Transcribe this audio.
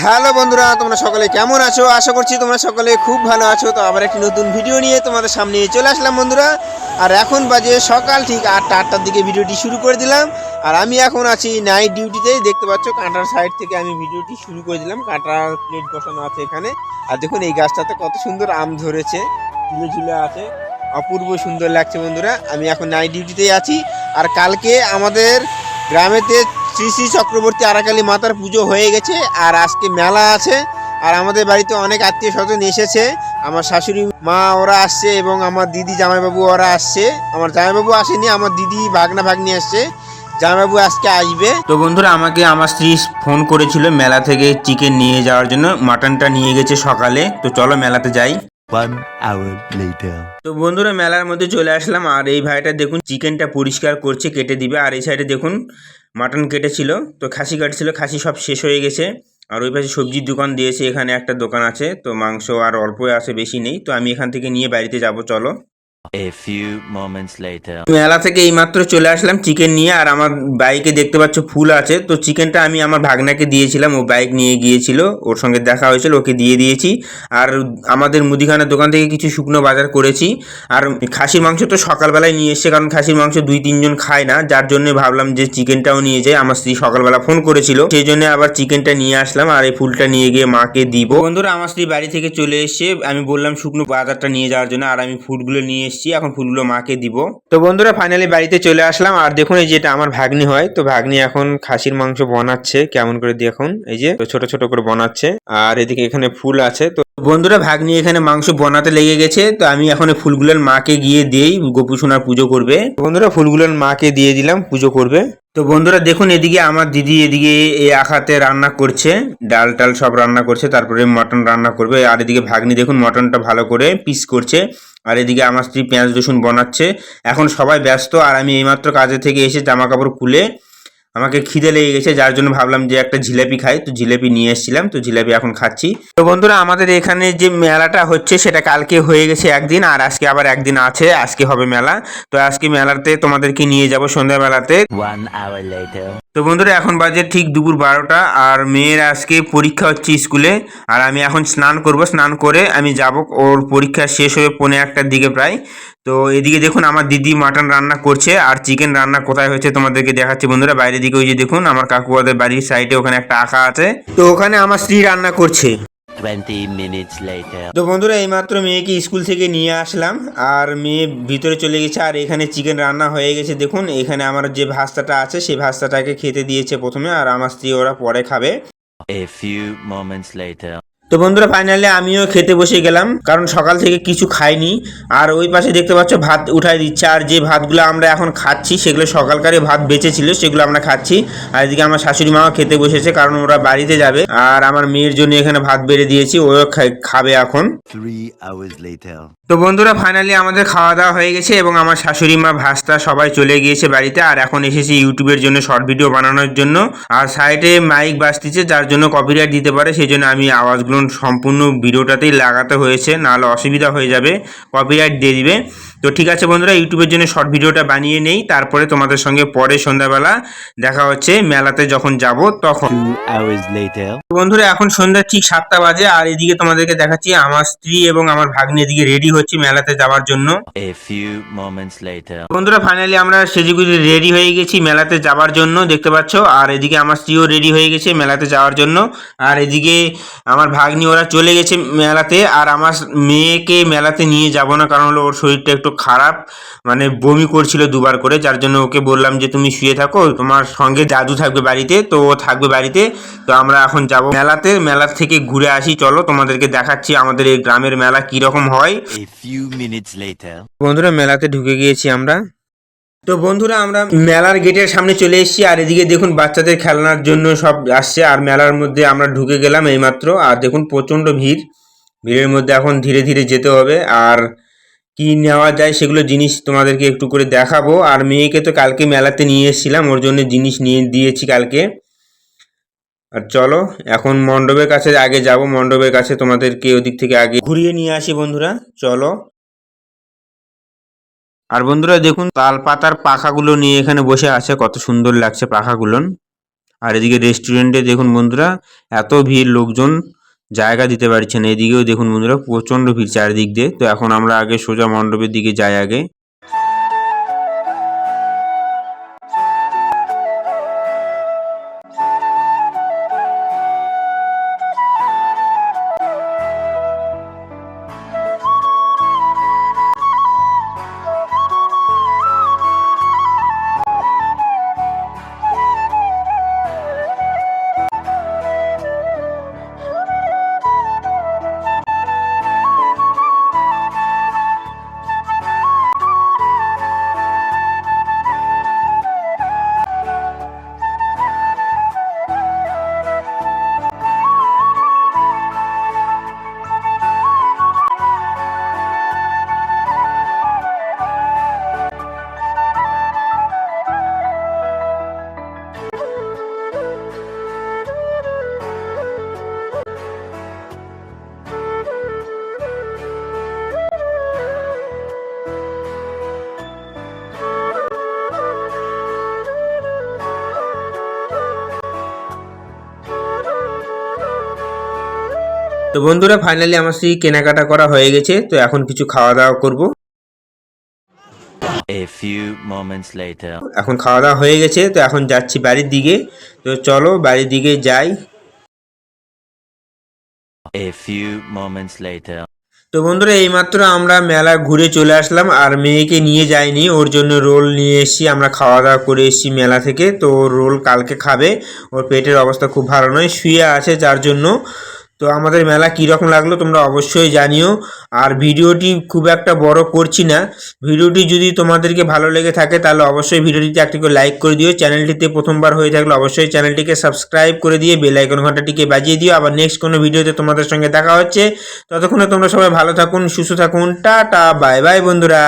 Hello বন্ধুরা, তোমরা সকলে কেমন আছো? আশা করছি তোমরা সকলে খুব ভালো আছো। তো আবার একটি নতুন ভিডিও নিয়ে তোমাদের সামনে চলে আসলাম বন্ধুরা। আর এখন বাজে সকাল ঠিক 8টার দিকে ভিডিওটি শুরু করে দিলাম। আর আমি এখন আছি নাইট ডিউটিতেই, দেখতে পাচ্ছ কাঁটার সাইড থেকে আমি ভিডিওটি শুরু করে দিলাম। কাঁটার প্লেট বসানো আছে এখানে। আর দেখুন এই গাছটাতে কত সুন্দর আম ধরেছে, ঝুলে ঝুলে আছে, অপূর্ব সুন্দর লাগছে বন্ধুরা। আমি এখন নাইট ডিউটিতেই আছি। আর কালকে আমাদের গ্রামেতে শ্রী শ্রী চক্রবর্তী আরাকালী মাতার পুজো হয়ে গেছে, আর আজকে মেলা আছে। আর আমাদের বাড়িতে অনেক আত্মীয় স্বজন এসেছে, আমার শাশুড়ি মা ওরা আসছে এবং আমার দিদি জামাইবাবু ওরা আসছে। আমার জামাইবাবু আসেনি, আমার দিদি ভাগনা ভাগ্নি আসছে, জামাইবাবু আজকে আসবে। তো বন্ধুরা, আমাকে আমার স্ত্রী ফোন করেছিল মেলা থেকে চিকেন নিয়ে যাওয়ার জন্য। মাটনটা নিয়ে গেছে সকালে। তো চলো মেলাতে যাই। 1 hour later. তো বন্ধুরা, মেলার মধ্যে চলে আসলাম। আর এই ভাইটা দেখুন চিকেনটা পরিষ্কার করছে, কেটে দিবে। আর এই সাইডে দেখুন মাটন কেটেছিল, তো খাসি কাটছিল, খাসি সব শেষ হয়ে গেছে। আর ওই পাশে সবজির দোকান দিয়েছে, এখানে একটা দোকান আছে। তো মাংস আর অল্পই আছে, বেশি নেই। তো আমি এখান থেকে নিয়ে বাড়িতে যাব, চলো। A few moments later. মেলা থেকে এইমাত্র চলে আসলাম চিকেন নিয়ে। আর আমার বাইকে দেখতে পাচ্ছ ফুল আছে। তো চিকেনটা আমি আমার ভাগনাকে দিয়েছিলাম, ও বাইক নিয়ে গিয়েছিল, ওর সঙ্গে দেখা হয়েছিল, ওকে দিয়ে দিয়েছি। আর আমাদের মুদিখানার দোকান থেকে কিছু শুকনো বাজার করেছি। আর খাসির মাংস তো সকালবেলায় নিয়ে এসছে, কারণ খাসির মাংস 2-3 জন খায় না, যার জন্য ভাবলাম যে চিকেনটাও নিয়ে যাই। আমার স্ত্রী সকালবেলা ফোন করেছিল, সেই জন্য আবার চিকেনটা নিয়ে আসলাম। আর এই ফুলটা নিয়ে গিয়ে মাকে দিব। বন্ধুরা, আমার স্ত্রী বাড়ি থেকে চলে এসে আমি বললাম শুকনো বাজারটা নিয়ে যাওয়ার জন্য, আর আমি ফুলগুলো নিয়ে এসেছি, এখন ফুলগুলো মাকে দিব। তো বন্ধুরা, ফাইনালি বাড়িতে চলে আসলাম। আর দেখুন এই যেটা আমার ভাগ্নি হয়, তো ভাগ্নি এখন খাসির মাংস বানাচ্ছে। কেমন করে দেখুন, এই যে ছোট ছোট করে বানাচ্ছে। আর এদিকে এখানে ফুল আছে। তো বন্ধুরা, ভাগ্নি এখানে মাংস বানাতে লেগে গেছে। তো আমি এখন ফুলগুলোর মাকে গিয়ে দিই, গোপু সোনার পুজো করবে। বন্ধুরা, ফুলগুলোর মাকে দিয়ে দিলাম, পুজো করবে। তো বন্ধুরা দেখুন, এদিকে আমার দিদি এদিকে এই আখাতে রান্না করছে, ডাল টাল সব রান্না করছে, তারপরে মটন রান্না করবে। আর এদিকে ভাগ্নি দেখুন মটনটা ভালো করে পিস করছে। আর এদিকে আমার স্ত্রী পেঁয়াজ রসুন বানাচ্ছে। এখন সবাই ব্যস্ত, আর আমি এইমাত্র কাজে থেকে এসে জামা কাপড় খুলে আমাকে খিদে লেগে গেছে, যার জন্য ভাবলাম যে একটা জিলাপি খাই। তো জিলাপি নিয়ে এসেছিলাম, তো জিলাপি এখন খাচ্ছি। তো বন্ধুরা, আমাদের এখানে যে মেলাটা হচ্ছে সেটা কালকে হয়ে গেছে একদিন, আর আজকে আবার একদিন আছে, আজকে হবে মেলা। তো আজকে মেলাতে তোমাদেরকে নিয়ে যাব সন্ধ্যাবেলাতে। 1 hour later. তো বন্ধুরা, এখন বাজে ঠিক দুপুর 12টা, আর মেয়ের আজকে পরীক্ষা হচ্ছে স্কুলে। আর আমি এখন স্নান করব, স্নান করে আমি যাব, ওর পরীক্ষা শেষ হয়ে 1:45টার দিকে প্রায়। তো এদিকে দেখুন আমার দিদি মাটন রান্না করছে, আর চিকেন রান্না কোথায় হয়েছে তোমাদেরকে দেখাচ্ছি বন্ধুরা। বাইরের দিকে ওই যে দেখুন আমার কাকুয়াদের বাড়ির সাইডে ওখানে একটা আঁকা আছে, তো ওখানে আমার স্ত্রী রান্না করছে। 20 minutes later. তো বন্ধুরা, এইমাত্র মেয়েকে স্কুল থেকে নিয়ে আসলাম, আর মেয়ে ভিতরে চলে গেছে। আর এখানে চিকেন রান্না হয়ে গেছে। দেখুন এখানে আমার যে ভাস্তাটা আছে সেই ভাস্তাটাকে খেতে দিয়েছে প্রথমে, আর আমার স্ত্রী ওরা পরে খাবে। A few moments later. তো বন্ধুরা, ফাইনালি আমিও খেতে বসে গেলাম, কারণ সকাল থেকে কিছু খাইনি। আর ওই পাশে দেখতে পাচ্ছ ভাত উঠাই দিচ্ছে। আর যে ভাতগুলো আমরা এখন খাচ্ছি সেগুলো সকালকারে ভাত বেঁচে ছিল, সেগুলো আমরা খাচ্ছি। আর এদিকে আমার শাশুড়ি মাও খেতে বসেছে, কারণ ওরা বাড়িতে যাবে। আর আমার মেয়ের জন্য এখানে ভাত বেড়ে দিয়েছি, ওও খাবে এখন। 3 hours later. তো বন্ধুরা, ফাইনালি আমাদের খাওয়া দাওয়া হয়ে গেছে, এবং আমার শাশুড়ি মা ভাস্তা সবাই চলে গিয়েছে বাড়িতে। আর এখন এসেছি ইউটিউবের জন্য শর্ট ভিডিও বানানোর জন্য। আর সাইডে মাইক বাজতেছে, যার জন্য কপিরাইট দিতে পারে, সেই জন্য আমি আওয়াজগুলো সম্পূর্ণ ভিডিওটাতেই লাগাতে হয়েছে, নাহলে অসুবিধা হয়ে যাবে, কপিরাইট দিয়ে দিবে। তো ঠিক আছে বন্ধুরা, ইউটিউবের জন্য শর্ট ভিডিওটা বানিয়ে নেই, তারপরে তোমাদের সঙ্গে পরে সন্ধ্যাবেলা দেখা হচ্ছে মেলাতে যখন যাব তখন। 2 hours later. বন্ধুরা, এখন সন্ধ্যা ঠিক 7টা বাজে। আর এদিকে তোমাদেরকে দেখাচ্ছি আমার স্ত্রী এবং আমার ভাগ্নি এদিকে রেডি হচ্ছে মেলাতে যাওয়ার জন্য। A few moments later. বন্ধুরা, ফাইনালি আমরা সেজেগুজে রেডি হয়ে গেছি মেলাতে যাওয়ার জন্য, দেখতে পাচ্ছ। আর এদিকে আমার স্ত্রীও রেডি হয়ে গেছে মেলাতে যাওয়ার জন্য। আর এদিকে আমার ভাগ্নি ওরা চলে গেছে মেলাতে। আর আমার মেয়েকে মেলাতে নিয়ে যাব না, কারণ হলো ওর শরীরটা একটু খারাপ, মানে বমি করছিল দুবার করে, যার জন্য ওকে বললাম যে তুমি শুয়ে থাকো, তোমার সঙ্গে দাদু থাকবে বাড়িতে, তো ও থাকবে বাড়িতে। তো আমরা এখন যাব মেলাতে, মেলা থেকে ঘুরে আসি, চলো তোমাদেরকে দেখাচ্ছি আমাদের এই গ্রামের মেলা কি রকম হয়। A few minutes later. বন্ধুরা, মেলাতে ঢুকে গিয়েছি আমরা। তো বন্ধুরা, আমরা মেলার গেটের সামনে চলে এসেছি। আর এদিকে দেখুন বাচ্চাদের খেলনার জন্য সব আসছে। আর মেলার মধ্যে আমরা ঢুকে গেলাম এইমাত্র। আর দেখুন প্রচণ্ড ভিড়, ভিড়ের মধ্যে এখন ধীরে ধীরে যেতে হবে। আর কি নেওয়া যায় সেগুলো জিনিস তোমাদেরকে একটু করে দেখাবো। আর মেয়েকে তো কালকে মেলাতে নিয়ে এসেছিলাম, ওর জন্য জিনিস নিয়ে দিয়েছি কালকে। আর চলো এখন মণ্ডপের কাছে আগে যাব, মণ্ডপের কাছে তোমাদেরকে ওদিক থেকে আগে ঘুরিয়ে নিয়ে আসি বন্ধুরা, চলো। আর বন্ধুরা দেখুন তাল পাতার পাখাগুলো নিয়ে এখানে বসে আছে, কত সুন্দর লাগছে পাখাগুলো। আর এদিকে রেস্টুরেন্টে দেখুন বন্ধুরা এত ভিড়, লোকজন জায়গা দিতে পারছে না। এদিকেও দেখুন বন্ধুরা প্রচণ্ড ভিড় চারিদিক দিয়ে। তো এখন আমরা আগে সোজা মণ্ডপের দিকে যাই আগে। তো বন্ধুরা ফাইনালি আমার সেই কেনাকাটা করা হয়ে গেছে। তো এখন কিছু খাওয়া দাওয়া করব। A few moments later. এখন খাওয়া দাওয়া হয়ে গেছে, তো এখন যাচ্ছি বাড়ির দিকে। তো চলো বাড়ির দিকে যাই। A few moments later. তো বন্ধুরা এইমাত্র আমরা মেলা ঘুরে চলে আসলাম, আর মেয়েকে নিয়ে যাইনি, ওর জন্য রোল নিয়ে এসেছি। আমরা খাওয়া দাওয়া করে এসেছি মেলা থেকে। তো ওর রোল কালকে খাবে, ওর পেটের অবস্থা খুব ভালো নয়, শুয়ে আছে যার জন্য। তো আমাদের মেলা কীরকম লাগলো তোমরা অবশ্যই জানিও। আর ভিডিওটি খুব একটা বড় করছি না। ভিডিওটি যদি তোমাদেরকে ভালো লেগে থাকে তাহলে অবশ্যই ভিডিওটিতে একটি করে লাইক করে দিও। চ্যানেলটিতে প্রথমবার হয়ে থাকলে অবশ্যই চ্যানেলটিকে সাবস্ক্রাইব করে দিয়ে বেল আইকন ঘন্টাটিকে বাজিয়ে দিও। আবার নেক্সট কোনো ভিডিওতে তোমাদের সঙ্গে দেখা হচ্ছে। ততক্ষণে তোমরা সবাই ভালো থাকুন, সুস্থ থাকুন। টাটা, বাই বাই বন্ধুরা।